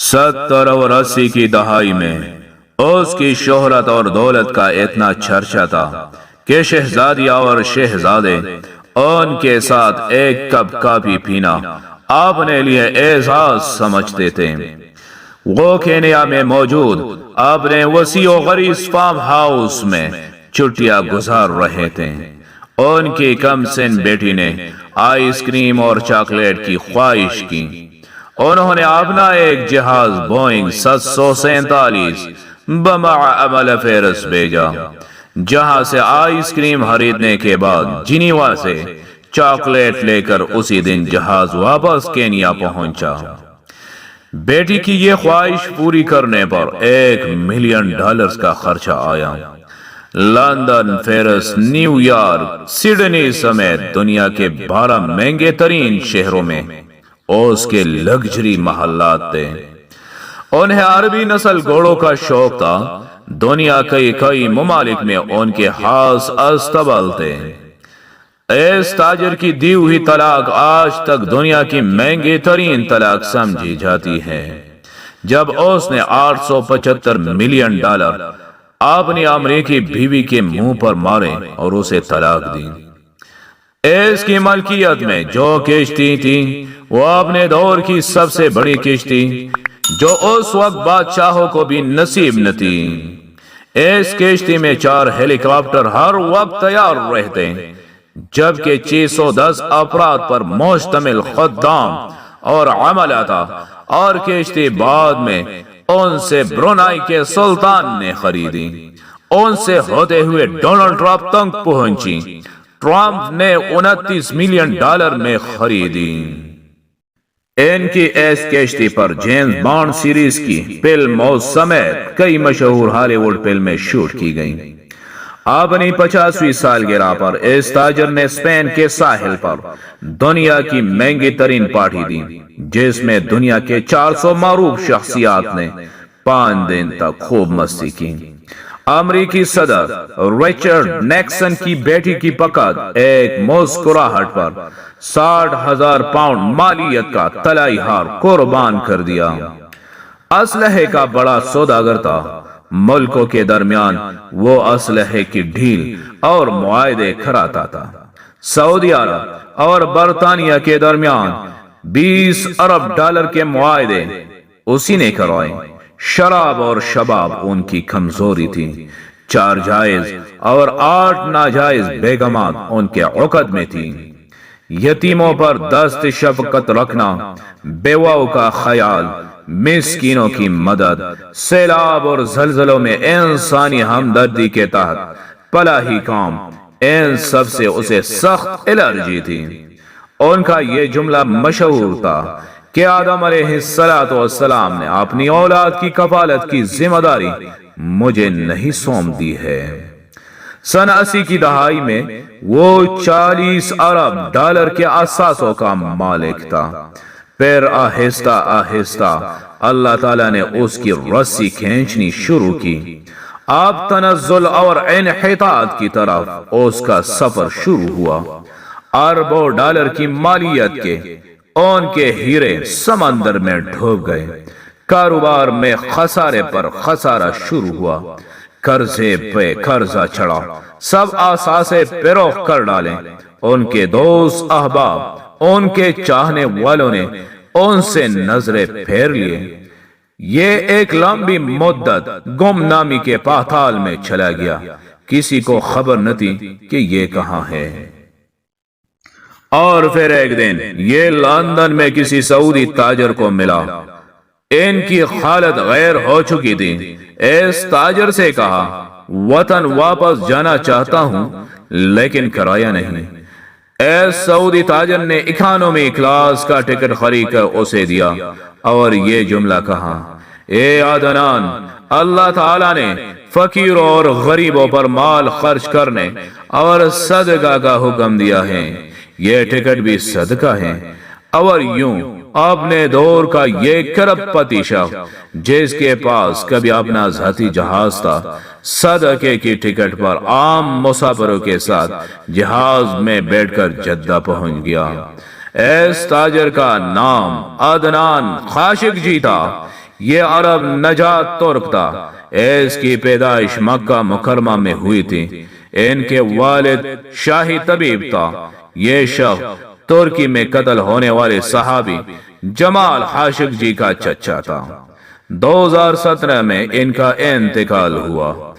70 اور 80 کی دہائی میں اس کی شہرت اور دولت کا اتنا چرچا تھا کہ شہزادیاں اور شہزادے ان کے ساتھ ایک کپ کافی پینا اپنے لیے اعزاز سمجھتے تھے۔ وہ کینیا میں موجود اپنے وسیع و غریض فارم ہاؤس میں چھٹیاں گزار رہے تھے۔ ان کی کم سن بیٹی نے آئس کریم اور چاکلیٹ کی خواہش کی۔ انہوں نے اپنا ایک جہاز بوئنگ 747 بمعمل فیرس بھیجا، جہاں سے آئس کریم خریدنے کے بعد جنیوا سے چاکلیٹ لے کر اسی دن جہاز واپس کینیا پہنچا۔ بیٹی کی یہ خواہش پوری کرنے پر $1 ملین کا خرچہ آیا۔ London, Paris, new York, Sydney سمیت دنیا کے 12 مہنگے ترین شہروں میں اس کے لگژری محلات تھے۔ انہیں عربی نسل گھوڑوں کا شوق تھا۔ دنیا کے کئی ممالک میں ان کے خاص استبل تھے۔ اس تاجر کی دی ہوئی طلاق آج تک دنیا کی مہنگی ترین طلاق سمجھی جاتی ہے، جب اس نے $875 ملین اپنی امریکی بیوی کے منہ پر مارے اور اسے طلاق دی۔ اس کی ملکیت میں جو کشتی تھی وہ اپنے دور کی سب سے بڑی کشتی، جو اس وقت بادشاہوں کو بھی نصیب نہ تھی۔ اس کشتی میں 4 ہیلی کاپٹر ہر وقت تیار رہتے، جبکہ 610 افراد پر مشتمل خدام اور عملہ تھا، اور کشتی بعد میں ان سے برونائی کے سلطان نے خریدی۔ ان سے ہوتے ہوئے ڈونلڈ ٹرمپ تک پہنچی۔ ٹرمپ نے $29 ملین میں خریدی۔ ان کی اس کشتی پر جیمز بانڈ سیریز کی فلم سمیت کئی مشہور ہالی ووڈ فلمیں شوٹ کی گئیں۔ اپنی 50ویں سالگرہ پر اس تاجر نے اسپین کے ساحل پر دنیا کی مہنگی ترین پارٹی دی، جس میں دنیا کے 400 معروف شخصیات نے 5 دن تک خوب مستی کی۔ امریکی صدر رچرڈ نیکسن کی بیٹی کی پکڑ ایک مسکراہٹ پر 60,000 پاؤنڈ مالیت کا طلائی ہار قربان کر دیا۔ اسلحے کا بڑا سوداگر تھا۔ ملکوں کے درمیان وہ اسلحے کی ڈھیل اور معاہدے کراتا تھا۔ سعودی عرب اور برطانیہ کے درمیان $20 ارب کے معاہدے اسی نے کروائے۔ شراب اور شباب ان کی کمزوری تھی۔ 4 جائز اور 8 ناجائز بیگمات ان کے عقد میں تھی۔ یتیموں پر دست شفقت رکھنا، بیواؤں کا خیال، مسکینوں کی مدد، سیلاب اور زلزلوں میں انسانی ہمدردی کے تحت پلاحی کام، ان سب سے اسے سخت الرجی تھی۔ ان کا یہ جملہ مشہور تھا کہ آدم علیہ السلام نے اپنی اولاد کی کفالت کی ذمہ داری مجھے نہیں سونپ دی ہے۔ سن 80 کی دہائی میں وہ $40 ارب کے اثاثوں کا مالک تھا۔ پھر آہستہ آہستہ اللہ تعالیٰ نے اس کی رسی کھینچنی شروع کی۔ اب تنزل اور انحطاط کی طرف اس کا سفر شروع ہوا۔ اربوں ڈالر کی مالیت کے ان کے ہیرے سمندر میں ڈوب گئے۔ کاروبار میں خسارے پر خسارہ شروع ہوا۔ قرضے پہ قرضہ چڑھا۔ سب اثاثے فروخت کر ڈالے۔ ان کے دوست احباب، ان کے چاہنے والوں نے ان سے نظریں پھیر لیے۔ یہ ایک لمبی مدت گمنامی کے پاتال میں چلا گیا۔ کسی کو خبر نہ تھی کہ یہ کہاں ہے۔ اور پھر ایک دن یہ لندن میں کسی سعودی تاجر کو ملا۔ ان کی حالت غیر ہو چکی تھی۔ اس تاجر سے کہا، وطن واپس جانا چاہتا ہوں لیکن کرایہ نہیں۔ اس سعودی تاجر نے اکانومی کلاس کا ٹکٹ خرید کر اسے دیا اور یہ جملہ کہا، اے عدنان، اللہ تعالیٰ نے فقیروں اور غریبوں پر مال خرچ کرنے اور صدقہ کا حکم دیا ہے۔ یہ ٹکٹ بھی صدقہ ہے۔ اور یوں اپنے دور کا یہ کرب پتی شخص جس کے پاس کبھی اپنا ذاتی جہاز تھا، صدقے کی ٹکٹ پر عام مسافروں کے ساتھ جہاز میں بیٹھ کر جدہ پہنچ گیا۔ اس تاجر کا نام عدنان خاشقجی تھا۔ یہ عرب نجات ترک تھا، اس کی پیدائش مکہ مکرمہ میں ہوئی تھی۔ ان کے والد شاہی طبیب تھا۔ یہ شخص ترکی میں قتل ہونے والے صحابی جمال خاشق جی کا چچا تھا۔ 2017 میں ان کا انتقال ہوا۔